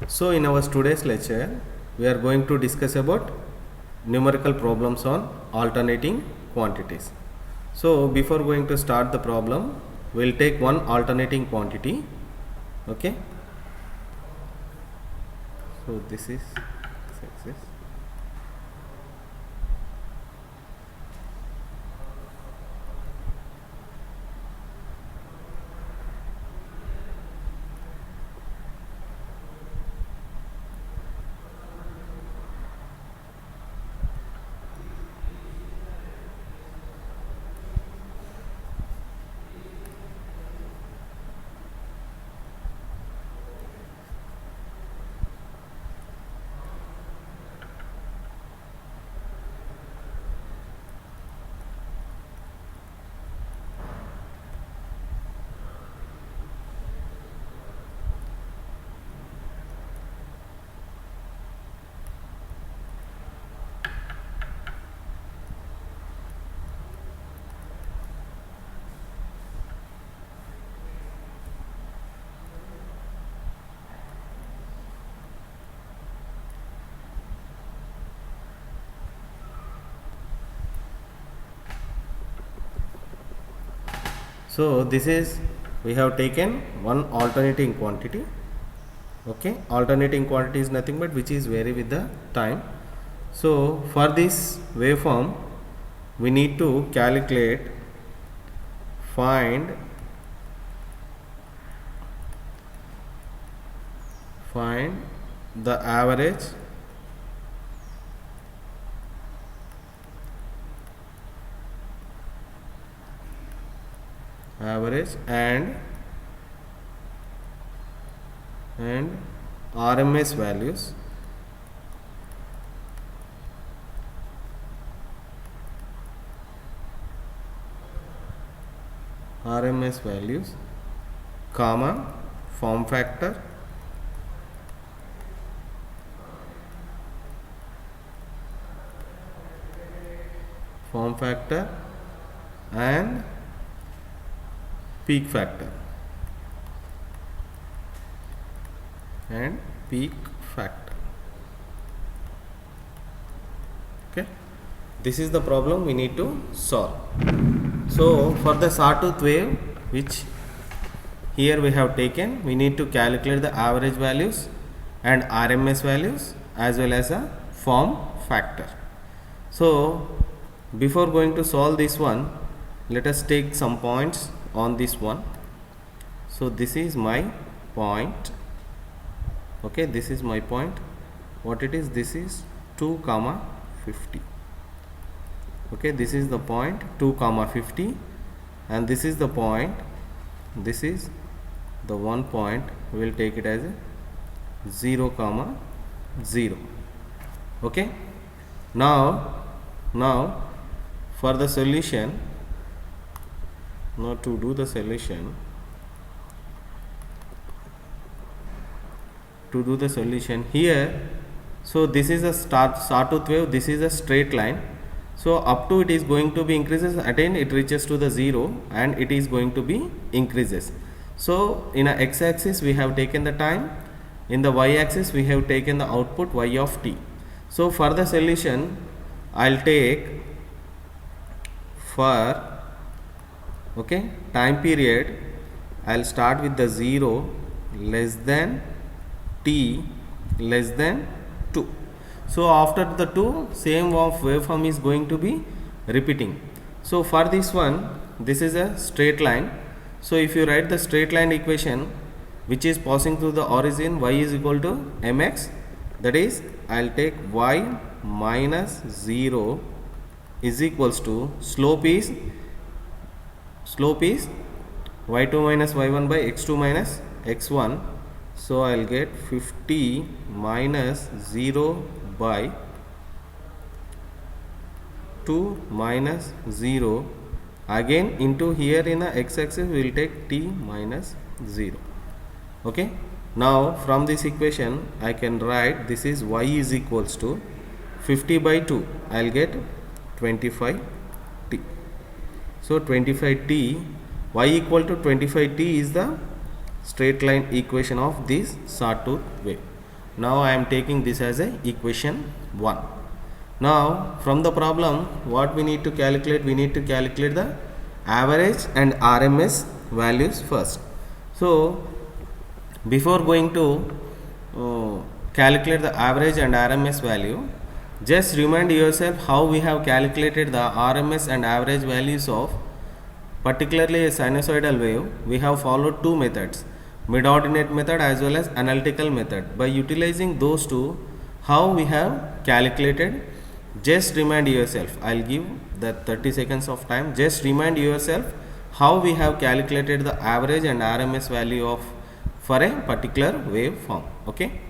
So in our today's lecture, we are going to discuss about numerical problems on alternating quantities. So before going to start the problem, we'll take one alternating quantity. Okay. So this is x-axis. So this is, we have taken one alternating quantity. Okay, alternating quantity is nothing but which is vary with the time. So for this waveform, we need to calculate, find the average and RMS values comma form factor and peak factor Okay, this is the problem we need to solve. So for the sawtooth wave, which here we have taken, we need to calculate the average values and RMS values as well as a form factor. So before going to solve this one, let us take some points on this one. So this is my point. Okay, this is my point. What it is? This is 2, 50. Okay, this is the point 2, 50, and this is the point. This is the one point. We will take it as a 0, 0. Okay. Now for the solution. Now to do the solution, here, so this is a sawtooth wave, this is a straight line. So up to it is going to be increases, again it reaches to the 0 and it is going to be increases. So in a x-axis we have taken the time, in the y-axis we have taken the output y of t. So for the solution, I'll take for time period, I'll start with the 0 less than t less than 2. So after the 2, same of waveform is going to be repeating. So for this one, this is a straight line. So if you write the straight line equation which is passing through the origin, y is equal to mx, that is I'll take y minus 0 is equals to slope is y2 minus y1 by x2 minus x1. So I'll get 50 minus 0 by 2 minus 0, again into here in the x-axis we will take t minus 0. Okay, now from this equation I can write this is y is equals to 50 by 2, I'll get 25t. So 25t, y equal to 25t is the straight line equation of this sawtooth wave. Now I am taking this as a equation 1. Now from the problem, what we need to calculate? We need to calculate the average and RMS values first. So before going to calculate the average and RMS value, just remind yourself how we have calculated the RMS and average values of particularly a sinusoidal wave. We have followed two methods, mid-ordinate method as well as analytical method. By utilizing those two, how we have calculated, just remind yourself. I'll give the 30 seconds of time. Just remind yourself how we have calculated the average and RMS value of for a particular wave form. Okay.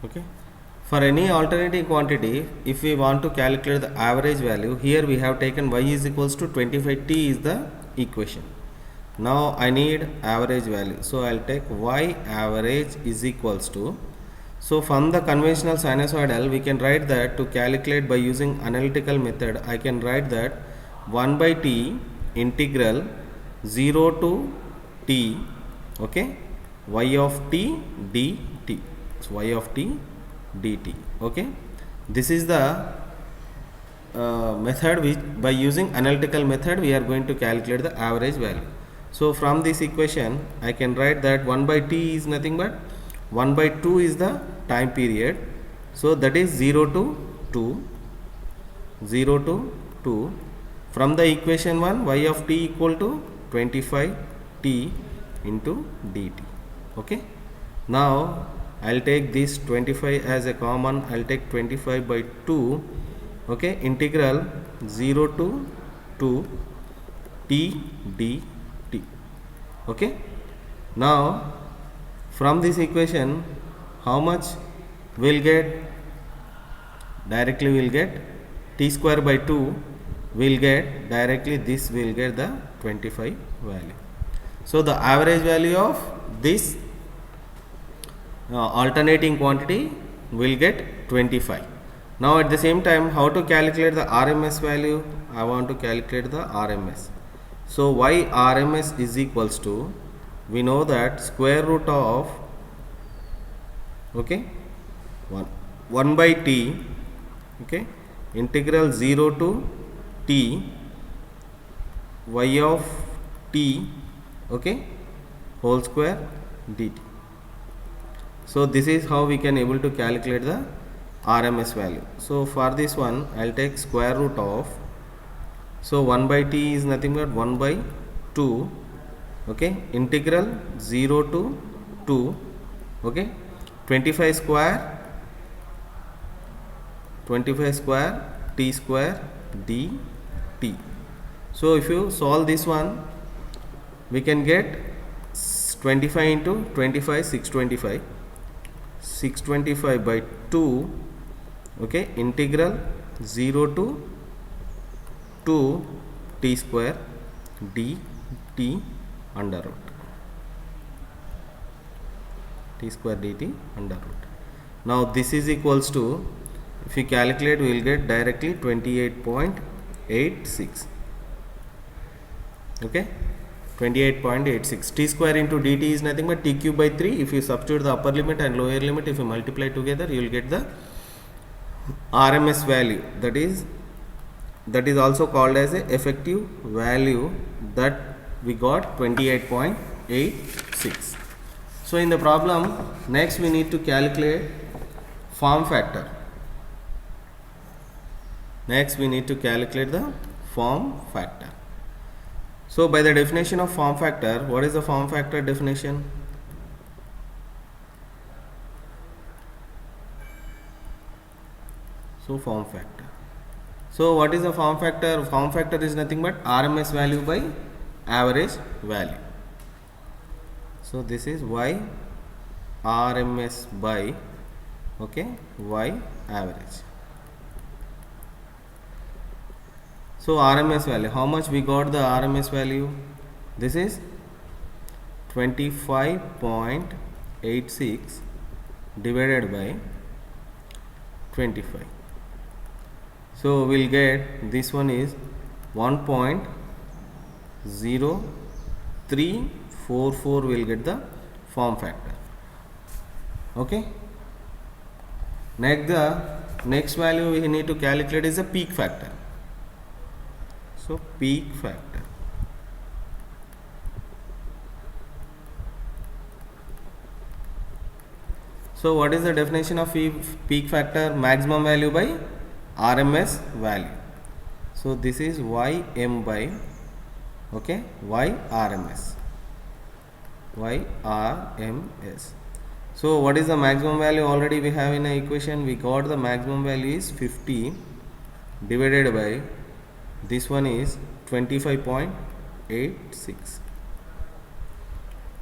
Okay. For any alternating quantity, if we want to calculate the average value, here we have taken y is equals to 25t is the equation. Now I need average value. So I'll take y average is equals to, so from the conventional sinusoidal, we can write that to calculate by using analytical method, I can write that 1 by t integral 0 to t, okay, y of t dt. So y of t dt. Okay, this is the method which by using analytical method we are going to calculate the average value. So from this equation I can write that 1 by t is nothing but 1 by 2 is the time period. So that is 0 to 2, 0 to 2. From the equation 1, y of t equal to 25t into dt. Okay. Now I'll take this 25 as a common. I'll take 25 by 2. Okay, integral 0 to 2 t dt. Okay. Now from this equation, how much we'll get? Directly we'll get t square by 2. We'll get directly this. Will get the 25 value. So the average value of this alternating quantity will get 25. Now at the same time, how to calculate the RMS value? I want to calculate the RMS. So y RMS is equals to, we know that square root of, okay, 1 by t, okay, integral 0 to t y of t, okay, whole square dt. So this is how we can able to calculate the RMS value. So for this one, I'll take square root of, so 1 by t is nothing but 1 by 2, okay, integral 0 to 2, okay, 25 square t square dt. So if you solve this one, we can get 25 into 25, 625. 625 by 2, okay, integral 0 to 2 t square dt under root, t square dt under root. Now this is equals to, if we calculate, we will get directly 28.86. okay, 28.86. t square into dt is nothing but t cube by 3. If you substitute the upper limit and lower limit, if you multiply together, you will get the RMS value, that is also called as a effective value, that we got 28.86. So in the problem, next we need to calculate form factor. Next we need to calculate the form factor. So by the definition of form factor, what is the form factor definition? So form factor. So what is the form factor? Form factor is nothing but RMS value by average value. So this is Y RMS by Y average. So RMS value, how much we got the RMS value? This is 25.86 divided by 25. So we'll get, this one is 1.0344, will get the form factor. Okay. Next value we need to calculate is the peak factor. So peak factor. So what is the definition of peak factor? Maximum value by RMS value. So this is Ym by YRMS. YRMS. So what is the maximum value? Already we have in the equation, we got the maximum value is 50 divided by, this one is 25.86.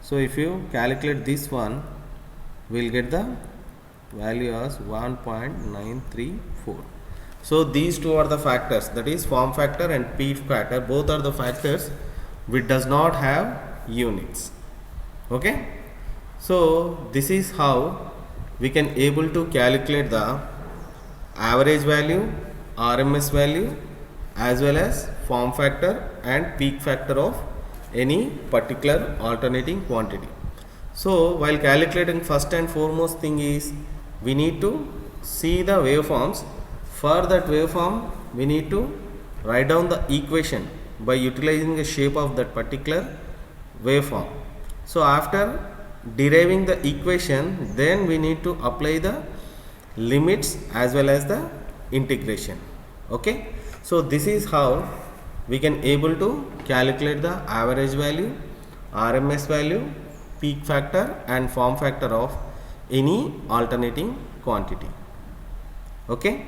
So if you calculate this one, we'll get the value as 1.934. So these two are the factors, that is form factor and peak factor. Both are the factors which does not have units. Okay. So this is how we can able to calculate the average value, RMS value, as well as form factor and peak factor of any particular alternating quantity. So while calculating, first and foremost thing is we need to see the waveforms. For that waveform, we need to write down the equation by utilizing the shape of that particular waveform. So after deriving the equation, then we need to apply the limits as well as the integration. Okay. So this is how we can able to calculate the average value, RMS value, peak factor and form factor of any alternating quantity. Okay.